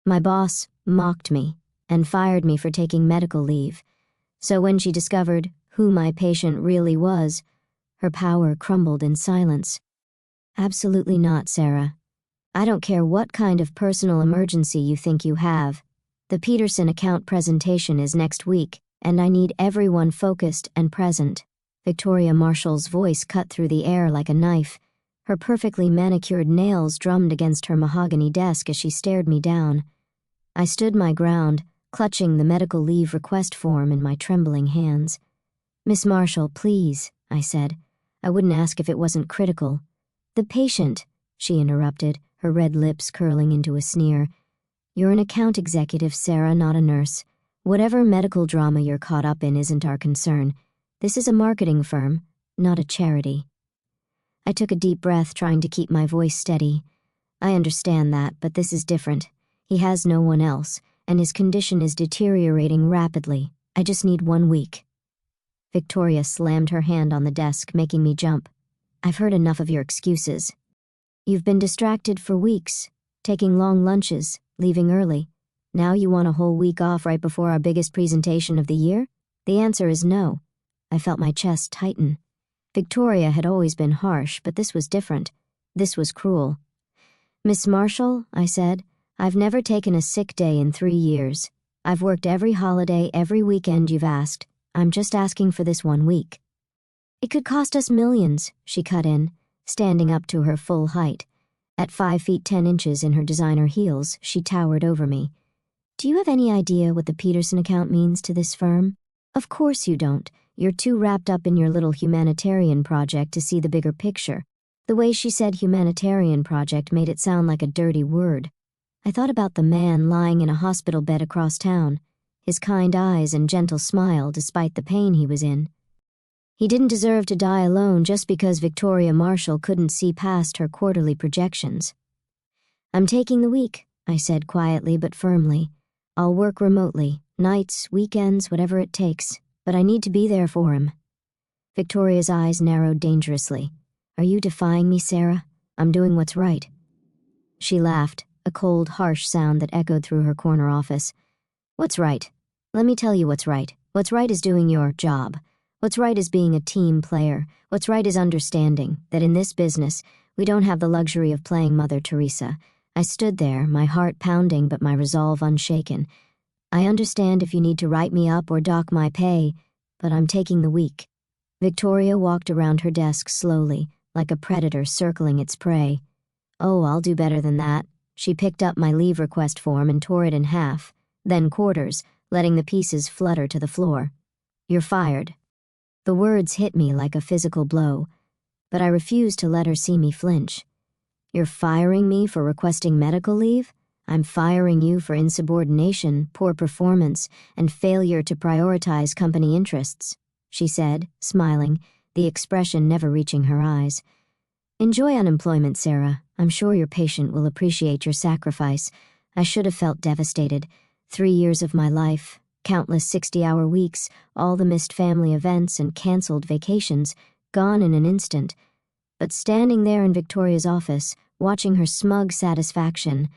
My boss mocked me and fired me for taking medical leave. So when she discovered who my patient really was, her power crumbled in silence. Absolutely not, Sarah. I don't care what kind of personal emergency you think you have. The Peterson account presentation is next week, and I need everyone focused and present. Victoria Marshall's voice cut through the air like a knife. Her perfectly manicured nails drummed against her mahogany desk as she stared me down. I stood my ground, clutching the medical leave request form in my trembling hands. "Miss Marshall, please," I said. "I wouldn't ask if it wasn't critical." "The patient," she interrupted, her red lips curling into a sneer. "You're an account executive, Sarah, not a nurse. Whatever medical drama you're caught up in isn't our concern. This is a marketing firm, not a charity." I took a deep breath, trying to keep my voice steady. "I understand that, but this is different. He has no one else, and his condition is deteriorating rapidly. I just need 1 week." Victoria slammed her hand on the desk, making me jump. "I've heard enough of your excuses. You've been distracted for weeks, taking long lunches, leaving early. Now you want a whole week off right before our biggest presentation of the year? The answer is no." I felt my chest tighten. Victoria had always been harsh, but this was different. This was cruel. "Miss Marshall," I said, "I've never taken a sick day in 3 years. I've worked every holiday, every weekend you've asked. I'm just asking for this 1 week." "It could cost us millions," she cut in, standing up to her full height. At 5 feet 10 inches in her designer heels, she towered over me. "Do you have any idea what the Peterson account means to this firm? Of course you don't. You're too wrapped up in your little humanitarian project to see the bigger picture." The way she said humanitarian project made it sound like a dirty word. I thought about the man lying in a hospital bed across town, his kind eyes and gentle smile despite the pain he was in. He didn't deserve to die alone just because Victoria Marshall couldn't see past her quarterly projections. "I'm taking the week," I said quietly but firmly. "I'll work remotely, nights, weekends, whatever it takes, but I need to be there for him." Victoria's eyes narrowed dangerously. "Are you defying me, Sarah? I'm doing what's right." She laughed, a cold, harsh sound that echoed through her corner office. "What's right? Let me tell you what's right. What's right is doing your job. What's right is being a team player. What's right is understanding that in this business, we don't have the luxury of playing Mother Teresa." I stood there, my heart pounding but my resolve unshaken. "I understand if you need to write me up or dock my pay, but I'm taking the week." Victoria walked around her desk slowly, like a predator circling its prey. "Oh, I'll do better than that." She picked up my leave request form and tore it in half, then quarters, letting the pieces flutter to the floor. "You're fired." The words hit me like a physical blow, but I refused to let her see me flinch. "You're firing me for requesting medical leave? I'm firing you for insubordination, poor performance, and failure to prioritize company interests," she said, smiling, the expression never reaching her eyes. "Enjoy unemployment, Sarah. I'm sure your patient will appreciate your sacrifice. I should have felt devastated. 3 years of my life, countless 60-hour weeks, all the missed family events and canceled vacations, gone in an instant. But standing there in Victoria's office, watching her smug satisfaction,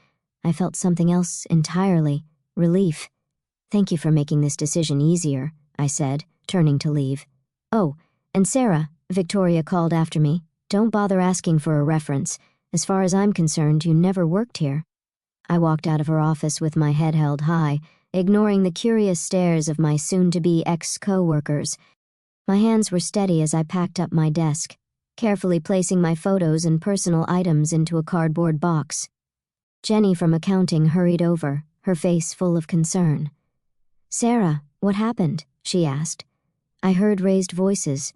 I felt something else entirely, relief. "Thank you for making this decision easier," I said, turning to leave. "Oh, and Sarah," Victoria called after me, "don't bother asking for a reference. As far as I'm concerned, you never worked here." I walked out of her office with my head held high, ignoring the curious stares of my soon-to-be ex-co-workers. My hands were steady as I packed up my desk, carefully placing my photos and personal items into a cardboard box. Jenny from accounting hurried over, her face full of concern. "Sarah, what happened?" she asked. I heard raised voices.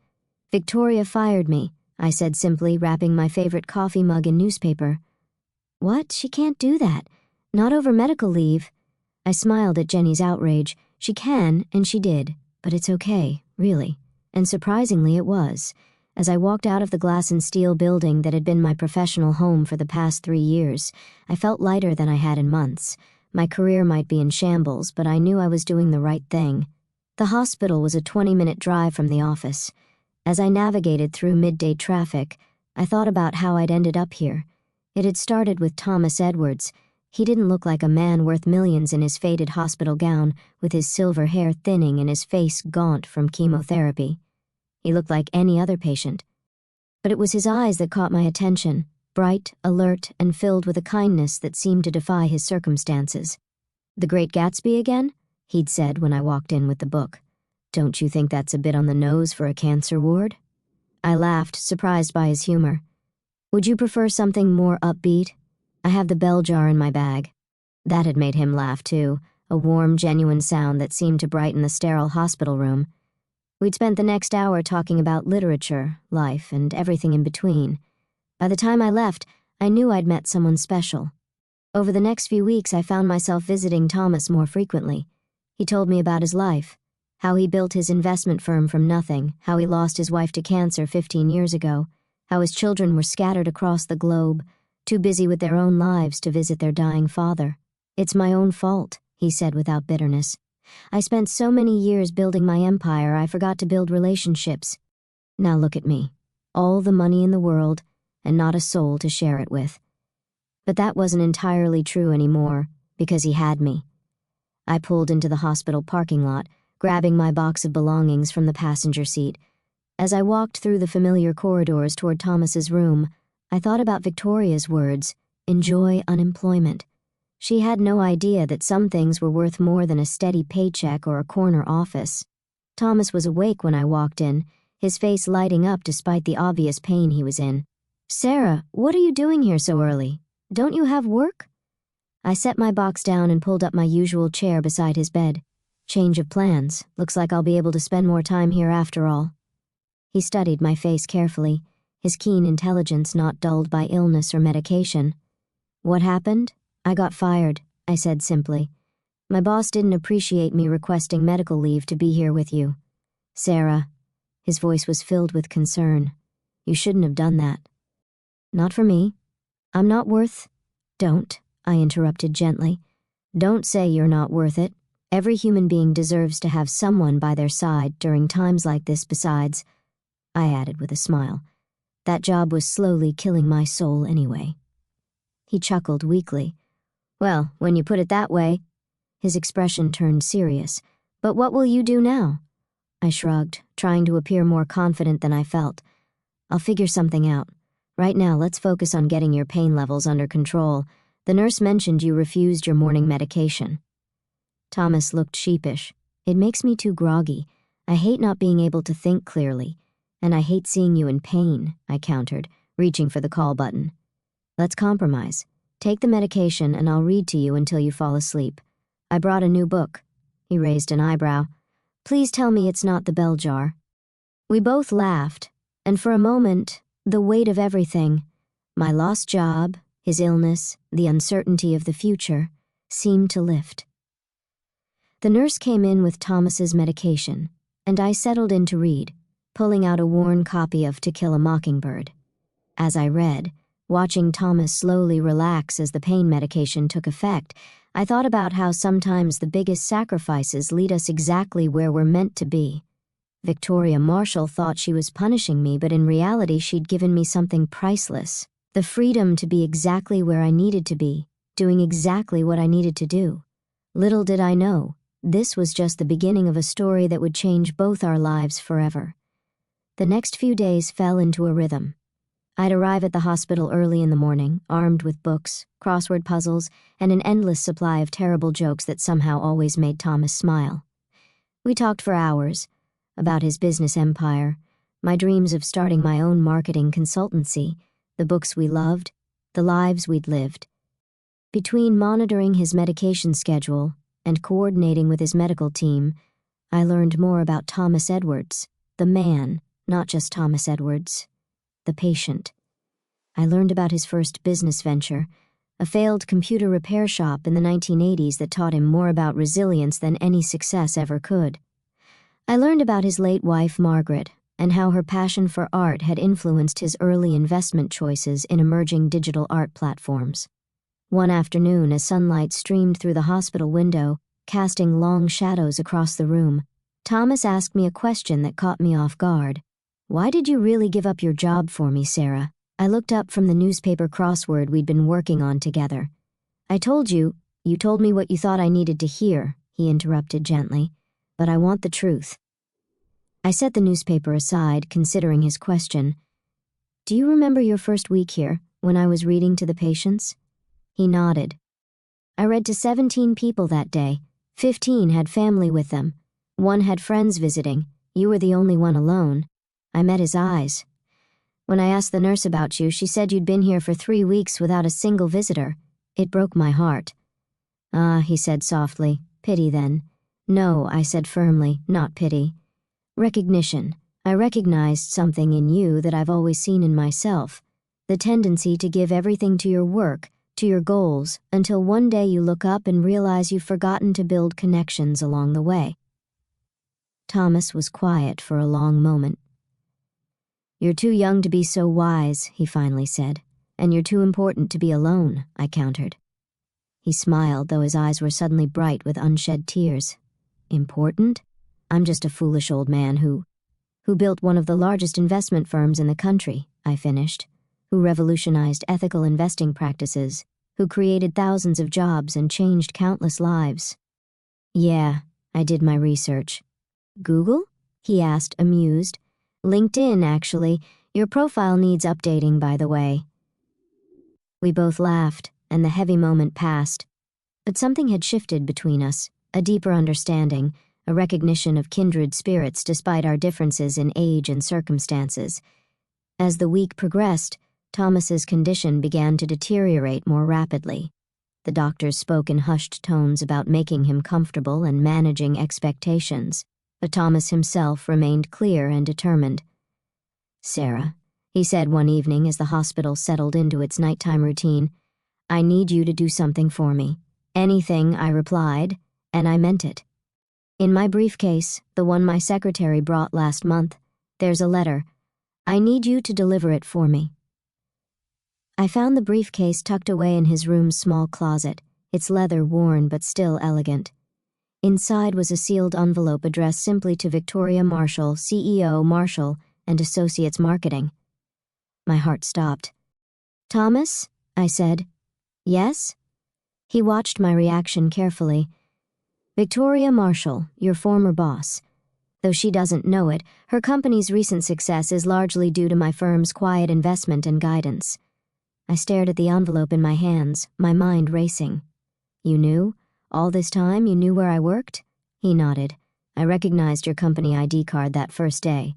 "Victoria fired me," I said simply, wrapping my favorite coffee mug in newspaper. "What? She can't do that. Not over medical leave." I smiled at Jenny's outrage. She can, and she did, but it's okay, really. And surprisingly it was. As I walked out of the glass and steel building that had been my professional home for the past 3 years, I felt lighter than I had in months. My career might be in shambles, but I knew I was doing the right thing. The hospital was a 20-minute drive from the office. As I navigated through midday traffic, I thought about how I'd ended up here. It had started with Thomas Edwards. He didn't look like a man worth millions in his faded hospital gown, with his silver hair thinning and his face gaunt from chemotherapy. He looked like any other patient. But it was his eyes that caught my attention, bright, alert, and filled with a kindness that seemed to defy his circumstances. "The Great Gatsby again?" he'd said when I walked in with the book. "Don't you think that's a bit on the nose for a cancer ward?" I laughed, surprised by his humor. "Would you prefer something more upbeat? I have the bell jar in my bag." That had made him laugh too, a warm, genuine sound that seemed to brighten the sterile hospital room. We'd spent the next hour talking about literature, life, and everything in between. By the time I left, I knew I'd met someone special. Over the next few weeks, I found myself visiting Thomas more frequently. He told me about his life, how he built his investment firm from nothing, how he lost his wife to cancer 15 years ago, how his children were scattered across the globe, too busy with their own lives to visit their dying father. "It's my own fault," he said without bitterness. "I spent so many years building my empire, I forgot to build relationships. Now look at me. All the money in the world, and not a soul to share it with." But that wasn't entirely true anymore, because he had me. I pulled into the hospital parking lot, grabbing my box of belongings from the passenger seat. As I walked through the familiar corridors toward Thomas's room, I thought about Victoria's words, "Enjoy unemployment." She had no idea that some things were worth more than a steady paycheck or a corner office. Thomas was awake when I walked in, his face lighting up despite the obvious pain he was in. "Sarah, what are you doing here so early? Don't you have work?" I set my box down and pulled up my usual chair beside his bed. "Change of plans. Looks like I'll be able to spend more time here after all." He studied my face carefully, his keen intelligence not dulled by illness or medication. "What happened? I got fired," I said simply. "My boss didn't appreciate me requesting medical leave to be here with you." "Sarah," his voice was filled with concern, "you shouldn't have done that." "Not for me. I'm not worth—" "Don't," I interrupted gently. "Don't say you're not worth it. Every human being deserves to have someone by their side during times like this besides," I added with a smile, "that job was slowly killing my soul anyway." He chuckled weakly. "Well, when you put it that way," his expression turned serious. "But what will you do now?" I shrugged, trying to appear more confident than I felt. "I'll figure something out. Right now, let's focus on getting your pain levels under control. The nurse mentioned you refused your morning medication." Thomas looked sheepish. "It makes me too groggy. I hate not being able to think clearly. And I hate seeing you in pain," I countered, reaching for the call button. "Let's compromise. Take the medication and I'll read to you until you fall asleep. I brought a new book." He raised an eyebrow. "Please tell me it's not the bell jar." We both laughed, and for a moment, the weight of everything, my lost job, his illness, the uncertainty of the future, seemed to lift. The nurse came in with Thomas's medication, and I settled in to read, pulling out a worn copy of To Kill a Mockingbird. As I read, watching Thomas slowly relax as the pain medication took effect, I thought about how sometimes the biggest sacrifices lead us exactly where we're meant to be. Victoria Marshall thought she was punishing me, but in reality she'd given me something priceless, the freedom to be exactly where I needed to be, doing exactly what I needed to do. Little did I know, this was just the beginning of a story that would change both our lives forever. The next few days fell into a rhythm. I'd arrive at the hospital early in the morning, armed with books, crossword puzzles, and an endless supply of terrible jokes that somehow always made Thomas smile. We talked for hours, about his business empire, my dreams of starting my own marketing consultancy, the books we loved, the lives we'd lived. Between monitoring his medication schedule and coordinating with his medical team, I learned more about Thomas Edwards, the man, not just Thomas Edwards, the patient. I learned about his first business venture, a failed computer repair shop in the 1980s that taught him more about resilience than any success ever could. I learned about his late wife, Margaret, and how her passion for art had influenced his early investment choices in emerging digital art platforms. One afternoon, as sunlight streamed through the hospital window, casting long shadows across the room, Thomas asked me a question that caught me off guard. "Why did you really give up your job for me, Sarah?" I looked up from the newspaper crossword we'd been working on together. You told me what you thought I needed to hear," he interrupted gently, "but I want the truth." I set the newspaper aside, considering his question. "Do you remember your first week here, when I was reading to the patients?" He nodded. "I read to 17 people that day. 15 had family with them. 1 had friends visiting. You were the only one alone." I met his eyes. "When I asked the nurse about you, she said you'd been here for 3 weeks without a single visitor. It broke my heart." "Ah," he said softly. "Pity then." "No," I said firmly, "not pity. Recognition. I recognized something in you that I've always seen in myself. The tendency to give everything to your work, to your goals, until one day you look up and realize you've forgotten to build connections along the way." Thomas was quiet for a long moment. "You're too young to be so wise," he finally said. "And you're too important to be alone," I countered. He smiled, though his eyes were suddenly bright with unshed tears. "Important? I'm just a foolish old man who built one of the largest investment firms in the country," I finished, "who revolutionized ethical investing practices, who created thousands of jobs and changed countless lives." "Yeah, I did my research." "Google?" he asked, amused. "LinkedIn, actually. Your profile needs updating, by the way." We both laughed, and the heavy moment passed. But something had shifted between us, a deeper understanding, a recognition of kindred spirits despite our differences in age and circumstances. As the week progressed, Thomas's condition began to deteriorate more rapidly. The doctors spoke in hushed tones about making him comfortable and managing expectations, but Thomas himself remained clear and determined. "Sarah," he said one evening as the hospital settled into its nighttime routine, "I need you to do something for me." "Anything," I replied, and I meant it. "In my briefcase, the one my secretary brought last month, there's a letter. I need you to deliver it for me." I found the briefcase tucked away in his room's small closet, its leather worn but still elegant. Inside was a sealed envelope addressed simply to Victoria Marshall, CEO Marshall, and Associates Marketing. My heart stopped. "Thomas?" I said. "Yes?" He watched my reaction carefully. "Victoria Marshall, your former boss. Though she doesn't know it, her company's recent success is largely due to my firm's quiet investment and guidance." I stared at the envelope in my hands, my mind racing. "You knew? All this time you knew where I worked?" He nodded. "I recognized your company ID card that first day.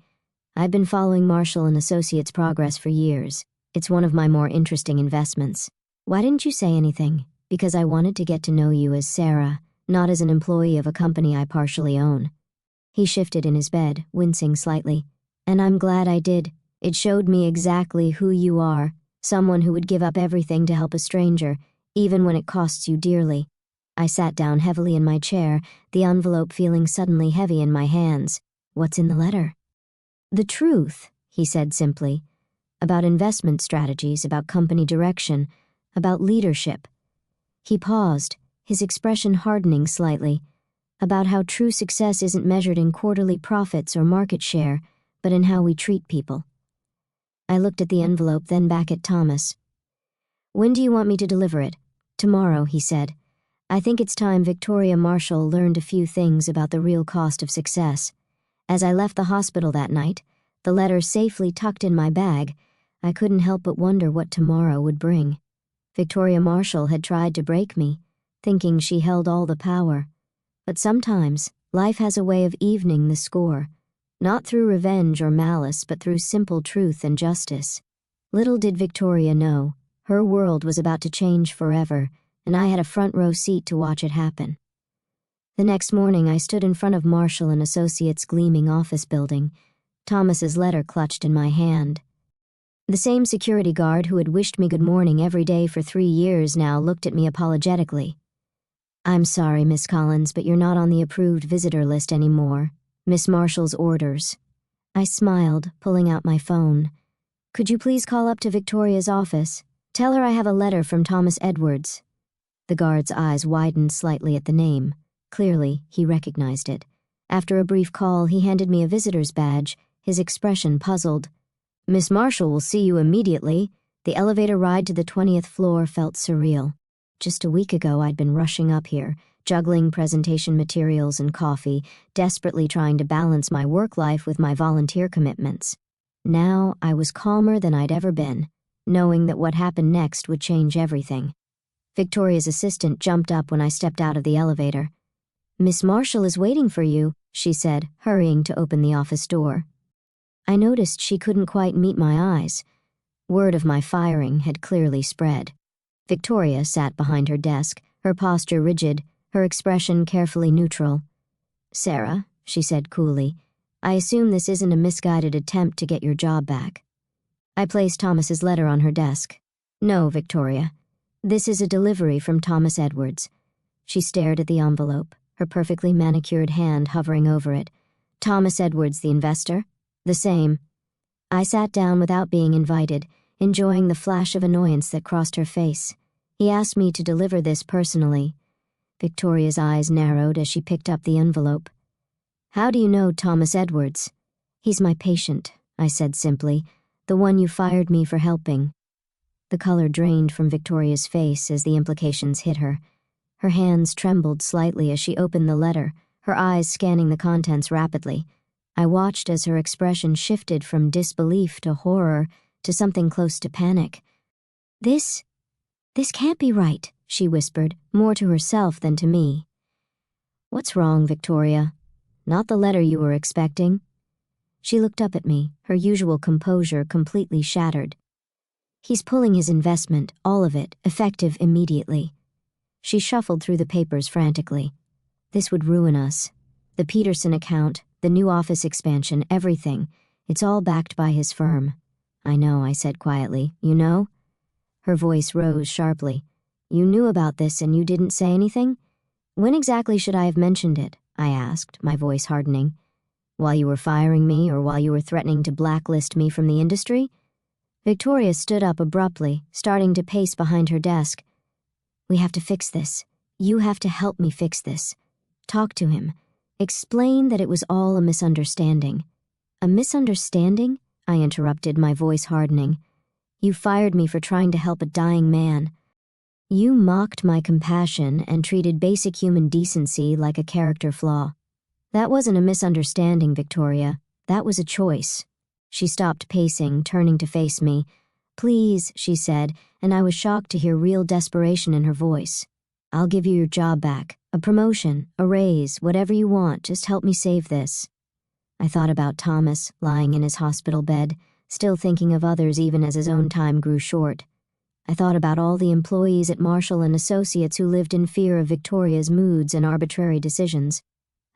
I've been following Marshall and Associates' progress for years. It's one of my more interesting investments." "Why didn't you say anything?" "Because I wanted to get to know you as Sarah, not as an employee of a company I partially own." He shifted in his bed, wincing slightly. "And I'm glad I did. It showed me exactly who you are, someone who would give up everything to help a stranger, even when it costs you dearly." I sat down heavily in my chair, the envelope feeling suddenly heavy in my hands. "What's in the letter?" "The truth," he said simply. "About investment strategies, about company direction, about leadership." He paused, his expression hardening slightly. "About how true success isn't measured in quarterly profits or market share, but in how we treat people." I looked at the envelope, then back at Thomas. "When do you want me to deliver it?" "Tomorrow," he said. "I think it's time Victoria Marshall learned a few things about the real cost of success." As I left the hospital that night, the letter safely tucked in my bag, I couldn't help but wonder what tomorrow would bring. Victoria Marshall had tried to break me, thinking she held all the power. But sometimes, life has a way of evening the score, not through revenge or malice, but through simple truth and justice. Little did Victoria know, her world was about to change forever, and I had a front-row seat to watch it happen. The next morning I stood in front of Marshall and Associates' gleaming office building, Thomas's letter clutched in my hand. The same security guard who had wished me good morning every day for 3 years now looked at me apologetically. "I'm sorry, Miss Collins, but you're not on the approved visitor list anymore. Miss Marshall's orders." I smiled, pulling out my phone. "Could you please call up to Victoria's office? Tell her I have a letter from Thomas Edwards." The guard's eyes widened slightly at the name. Clearly, he recognized it. After a brief call, he handed me a visitor's badge, his expression puzzled. "Miss Marshall will see you immediately." The elevator ride to the 20th floor felt surreal. Just a week ago, I'd been rushing up here, juggling presentation materials and coffee, desperately trying to balance my work life with my volunteer commitments. Now, I was calmer than I'd ever been, knowing that what happened next would change everything. Victoria's assistant jumped up when I stepped out of the elevator. "Miss Marshall is waiting for you," she said, hurrying to open the office door. I noticed she couldn't quite meet my eyes. Word of my firing had clearly spread. Victoria sat behind her desk, her posture rigid, her expression carefully neutral. "Sarah," she said coolly, "I assume this isn't a misguided attempt to get your job back." I placed Thomas's letter on her desk. "No, Victoria. This is a delivery from Thomas Edwards." She stared at the envelope, her perfectly manicured hand hovering over it. "Thomas Edwards, the investor?" "The same." I sat down without being invited, enjoying the flash of annoyance that crossed her face. "He asked me to deliver this personally." Victoria's eyes narrowed as she picked up the envelope. "How do you know Thomas Edwards?" "He's my patient," I said simply, "the one you fired me for helping." The color drained from Victoria's face as the implications hit her. Her hands trembled slightly as she opened the letter, her eyes scanning the contents rapidly. I watched as her expression shifted from disbelief to horror to something close to panic. This can't be right," she whispered, more to herself than to me. "What's wrong, Victoria? Not the letter you were expecting?" She looked up at me, her usual composure completely shattered. "He's pulling his investment, all of it, effective immediately." She shuffled through the papers frantically. "This would ruin us. The Peterson account, the new office expansion, everything. It's all backed by his firm." "I know," I said quietly. "You know?" Her voice rose sharply. "You knew about this and you didn't say anything? When exactly should I have mentioned it?" I asked, my voice hardening. "While you were firing me or while you were threatening to blacklist me from the industry?" Victoria stood up abruptly, starting to pace behind her desk. "We have to fix this. You have to help me fix this. Talk to him. Explain that it was all a misunderstanding." "A misunderstanding?" I interrupted, my voice hardening. "You fired me for trying to help a dying man. You mocked my compassion and treated basic human decency like a character flaw. That wasn't a misunderstanding, Victoria. That was a choice." She stopped pacing, turning to face me. "Please," she said, and I was shocked to hear real desperation in her voice. "I'll give you your job back, a promotion, a raise, whatever you want. Just help me save this." I thought about Thomas, lying in his hospital bed, still thinking of others even as his own time grew short. I thought about all the employees at Marshall and Associates who lived in fear of Victoria's moods and arbitrary decisions.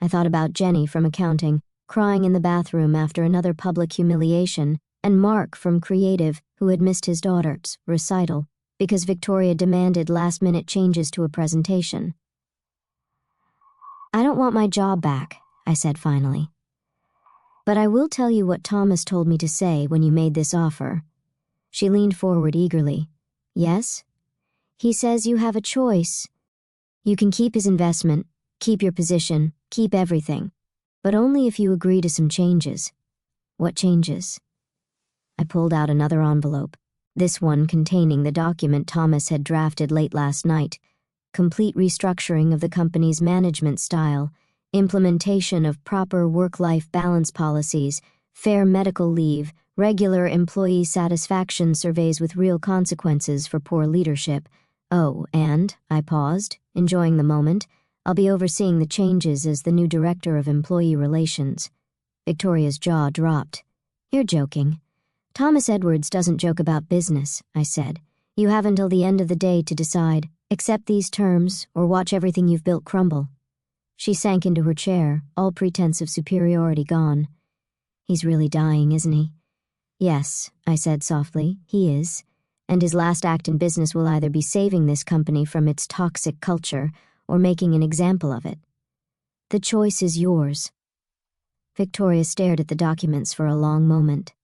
I thought about Jenny from accounting, crying in the bathroom after another public humiliation, and Mark from creative, who had missed his daughter's recital because Victoria demanded last-minute changes to a presentation. "I don't want my job back," I said finally. "But I will tell you what Thomas told me to say when you made this offer." She leaned forward eagerly. "Yes?" "He says you have a choice. You can keep his investment, keep your position, keep everything, but only if you agree to some changes." "What changes?" I pulled out another envelope, this one containing the document Thomas had drafted late last night. Complete restructuring of the company's management style, implementation of proper work-life balance policies, fair medical leave, regular employee satisfaction surveys with real consequences for poor leadership. "Oh, and," I paused, enjoying the moment, "I'll be overseeing the changes as the new director of employee relations." Victoria's jaw dropped. "You're joking." "Thomas Edwards doesn't joke about business," I said. "You have until the end of the day to decide. Accept these terms or watch everything you've built crumble." She sank into her chair, all pretense of superiority gone. "He's really dying, isn't he?" "Yes," I said softly, "he is. And his last act in business will either be saving this company from its toxic culture or making an example of it. The choice is yours." Victoria stared at the documents for a long moment.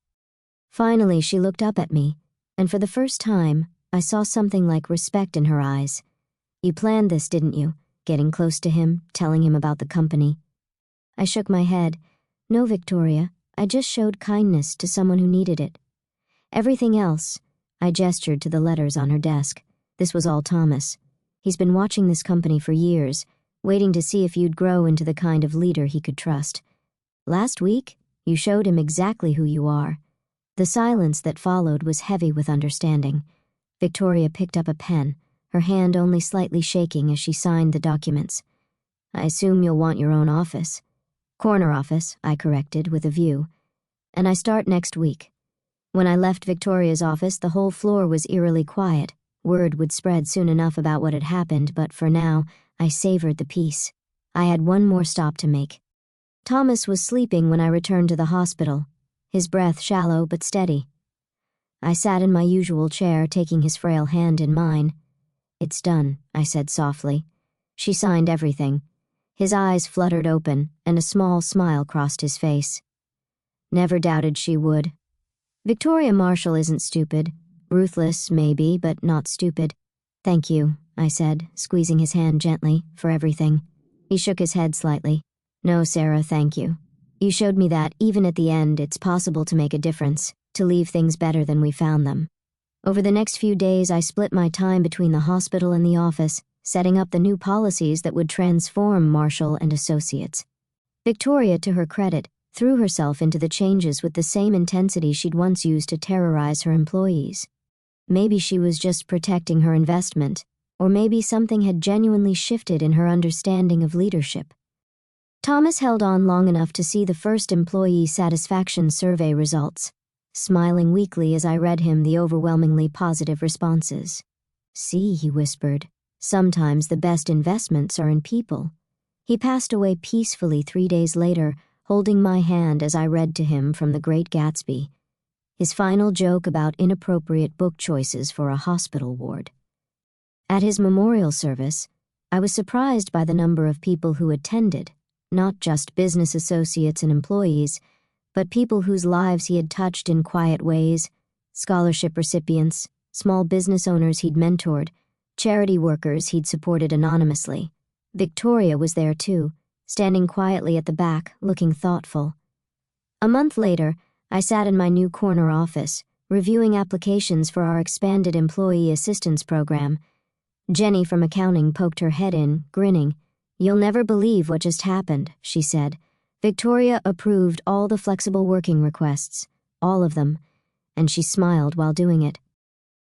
Finally, she looked up at me, and for the first time, I saw something like respect in her eyes. "You planned this, didn't you? Getting close to him, telling him about the company." I shook my head. "No, Victoria, I just showed kindness to someone who needed it. Everything else," I gestured to the letters on her desk. "This was all Thomas. He's been watching this company for years, waiting to see if you'd grow into the kind of leader he could trust. Last week, you showed him exactly who you are." The silence that followed was heavy with understanding. Victoria picked up a pen, her hand only slightly shaking as she signed the documents. "I assume you'll want your own office." "Corner office," I corrected, with a view. "And I start next week." When I left Victoria's office, the whole floor was eerily quiet. Word would spread soon enough about what had happened, but for now, I savored the peace. I had one more stop to make. Thomas was sleeping when I returned to the hospital, his breath shallow but steady. I sat in my usual chair, taking his frail hand in mine. "It's done," I said softly. She signed everything. His eyes fluttered open, and a small smile crossed his face. Never doubted she would. Victoria Marshall isn't stupid. Ruthless, maybe, but not stupid. "Thank you," I said, squeezing his hand gently, "for everything." He shook his head slightly. "No, Sarah, thank you. You showed me that, even at the end, it's possible to make a difference, to leave things better than we found them." Over the next few days, I split my time between the hospital and the office, setting up the new policies that would transform Marshall and Associates. Victoria, to her credit, threw herself into the changes with the same intensity she'd once used to terrorize her employees. Maybe she was just protecting her investment, or maybe something had genuinely shifted in her understanding of leadership. Thomas held on long enough to see the first employee satisfaction survey results, smiling weakly as I read him the overwhelmingly positive responses. "See," he whispered, "sometimes the best investments are in people." He passed away peacefully 3 days later, holding my hand as I read to him from The Great Gatsby, his final joke about inappropriate book choices for a hospital ward. At his memorial service, I was surprised by the number of people who attended, not just business associates and employees, but people whose lives he had touched in quiet ways: scholarship recipients, small business owners he'd mentored, charity workers he'd supported anonymously. Victoria was there too, standing quietly at the back, looking thoughtful. A month later, I sat in my new corner office, reviewing applications for our expanded employee assistance program. Jenny from accounting poked her head in, grinning. "You'll never believe what just happened," she said. "Victoria approved all the flexible working requests, all of them," and she smiled while doing it.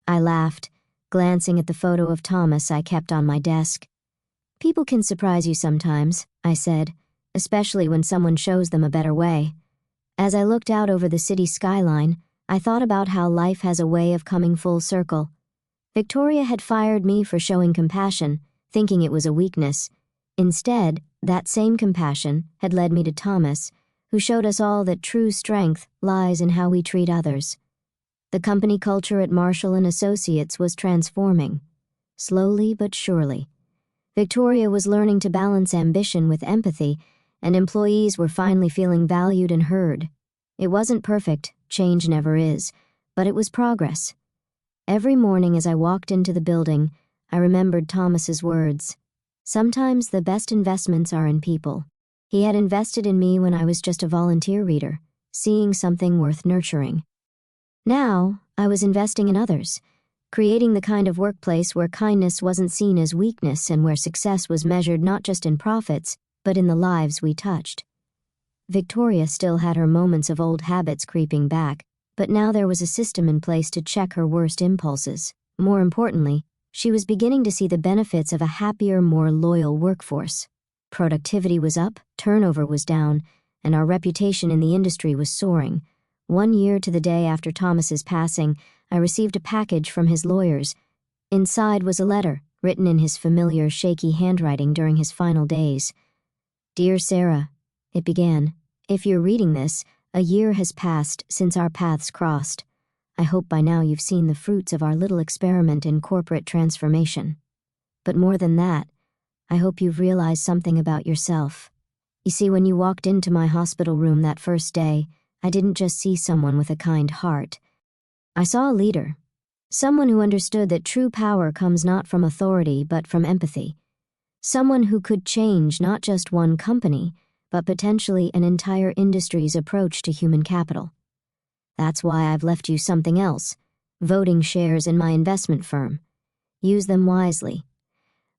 I laughed, glancing at the photo of Thomas I kept on my desk. "People can surprise you sometimes," I said, "especially when someone shows them a better way." As I looked out over the city skyline, I thought about how life has a way of coming full circle. Victoria had fired me for showing compassion, thinking it was a weakness. Instead, that same compassion had led me to Thomas, who showed us all that true strength lies in how we treat others. The company culture at Marshall & Associates was transforming, slowly but surely. Victoria was learning to balance ambition with empathy, and employees were finally feeling valued and heard. It wasn't perfect, change never is, but it was progress. Every morning as I walked into the building, I remembered Thomas's words. Sometimes the best investments are in people. He had invested in me when I was just a volunteer reader, seeing something worth nurturing. Now, I was investing in others, creating the kind of workplace where kindness wasn't seen as weakness and where success was measured not just in profits, but in the lives we touched. Victoria still had her moments of old habits creeping back, but now there was a system in place to check her worst impulses. More importantly, she was beginning to see the benefits of a happier, more loyal workforce. Productivity was up, turnover was down, and our reputation in the industry was soaring. 1 year to the day after Thomas's passing, I received a package from his lawyers. Inside was a letter, written in his familiar, shaky handwriting during his final days. "Dear Sarah," it began, "if you're reading this, a year has passed since our paths crossed. I hope by now you've seen the fruits of our little experiment in corporate transformation. But more than that, I hope you've realized something about yourself. You see, when you walked into my hospital room that first day, I didn't just see someone with a kind heart. I saw a leader, someone who understood that true power comes not from authority but from empathy. Someone who could change not just one company, but potentially an entire industry's approach to human capital. That's why I've left you something else, voting shares in my investment firm. Use them wisely.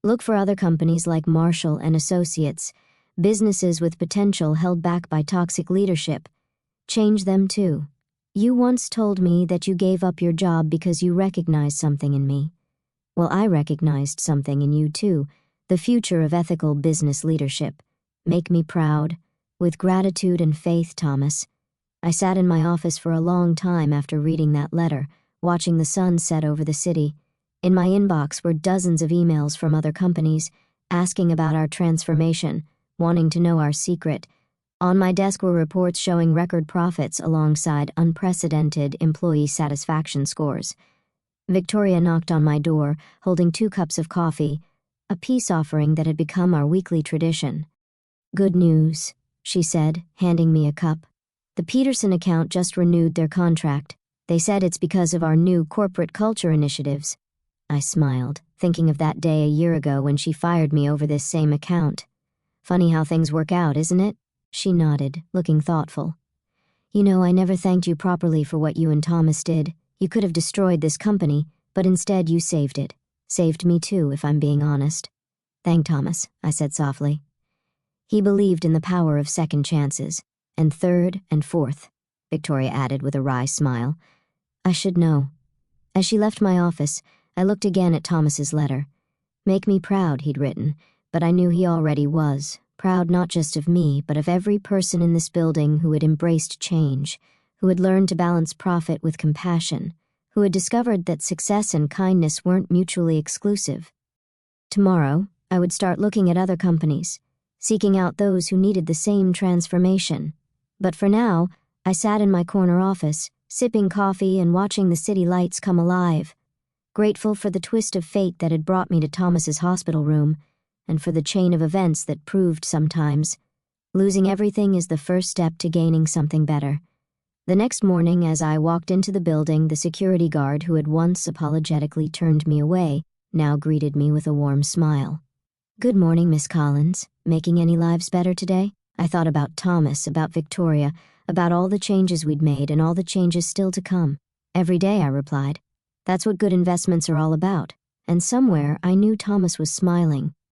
Look for other companies like Marshall and Associates, businesses with potential held back by toxic leadership. Change them too. You once told me that you gave up your job because you recognized something in me. Well, I recognized something in you too, the future of ethical business leadership. Make me proud. With gratitude and faith, Thomas. I sat in my office for a long time after reading that letter, watching the sun set over the city. In my inbox were dozens of emails from other companies, asking about our transformation, wanting to know our secret. On my desk were reports showing record profits alongside unprecedented employee satisfaction scores. Victoria knocked on my door, holding 2 cups of coffee, a peace offering that had become our weekly tradition. "Good news," she said, handing me a cup. "The Peterson account just renewed their contract. They said it's because of our new corporate culture initiatives." I smiled, thinking of that day a year ago when she fired me over this same account. "Funny how things work out, isn't it?" She nodded, looking thoughtful. "You know, I never thanked you properly for what you and Thomas did. You could have destroyed this company, but instead you saved it. Saved me too, if I'm being honest." "Thank Thomas," I said softly. "He believed in the power of second chances, and third and fourth," Victoria added with a wry smile. "I should know." As she left my office, I looked again at Thomas's letter. "Make me proud," he'd written, but I knew he already was, proud not just of me, but of every person in this building who had embraced change, who had learned to balance profit with compassion, who had discovered that success and kindness weren't mutually exclusive. Tomorrow, I would start looking at other companies, seeking out those who needed the same transformation. But for now, I sat in my corner office, sipping coffee and watching the city lights come alive, grateful for the twist of fate that had brought me to Thomas's hospital room, and for the chain of events that proved sometimes losing everything is the first step to gaining something better. The next morning, as I walked into the building, the security guard who had once apologetically turned me away now greeted me with a warm smile. "Good morning, Miss Collins. Making any lives better today?" I thought about Thomas, about Victoria, about all the changes we'd made and all the changes still to come. "Every day," I replied. "That's what good investments are all about." And somewhere I knew Thomas was smiling,